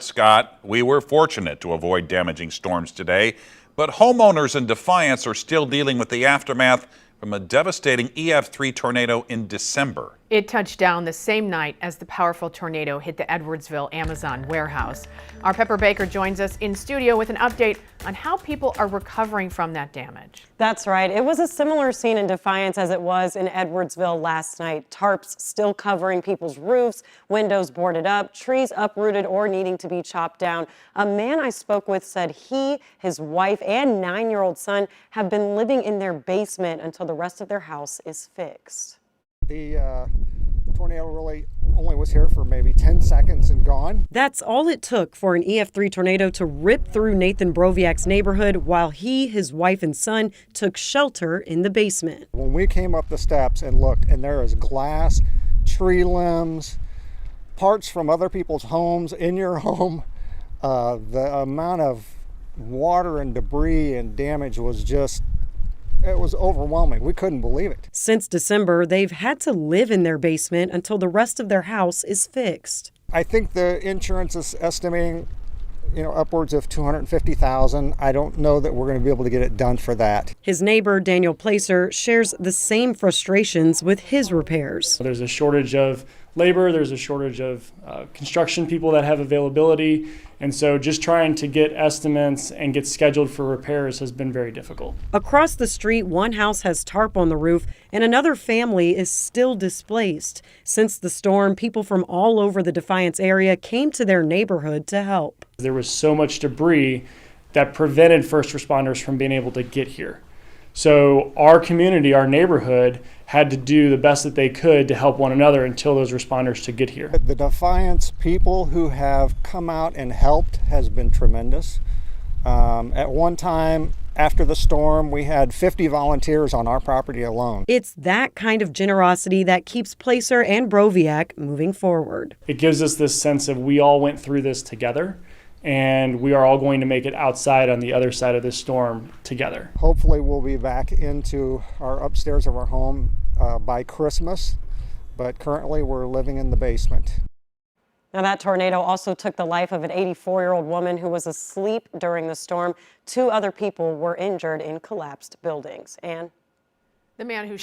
Scott, we were fortunate to avoid damaging storms today, but homeowners in Defiance are still dealing with the aftermath from a devastating EF-3 tornado in December. It touched down the same night as the powerful tornado hit the Edwardsville Amazon warehouse. Our Pepper Baker joins us in studio with an update on how people are recovering from that damage. That's right. It was a similar scene in Defiance as it was in Edwardsville last night. Tarps still covering people's roofs, windows boarded up, trees uprooted or needing to be chopped down. A man I spoke with said he, his wife, and 9-year-old son have been living in their basement until the rest of their house is fixed. The tornado really only was here for maybe 10 seconds and gone. That's all it took for an EF-3 tornado to rip through Nathan Borowiak's neighborhood while he, his wife, and son took shelter in the basement. When we came up the steps and looked, and there is glass, tree limbs, parts from other people's homes in your home, the amount of water and debris and damage was just, it was overwhelming. We couldn't believe it. Since December, they've had to live in their basement until the rest of their house is fixed. I think the insurance is estimating, upwards of $250,000. I don't know that we're going to be able to get it done for that. His neighbor, Daniel Placer, shares the same frustrations with his repairs. There's a shortage of labor, there's a shortage of construction people that have availability, and so just trying to get estimates and get scheduled for repairs has been very difficult. Across the street, one house has tarp on the roof and another family is still displaced. Since the storm, people from all over the Defiance area came to their neighborhood to help. There was so much debris that prevented first responders from being able to get here. So our community, our neighborhood, had to do the best that they could to help one another until those responders to get here. The Defiance people who have come out and helped has been tremendous. At one time after the storm, we had 50 volunteers on our property alone. It's that kind of generosity that keeps Placer and Borowiak moving forward. It gives us this sense of we all went through this together, and we are all going to make it outside on the other side of this storm together. Hopefully we'll be back into our upstairs of our home by Christmas, but currently we're living in the basement. Now, that tornado also took the life of an 84-year-old woman who was asleep during the storm. 2 other people were injured in collapsed buildings. And the man who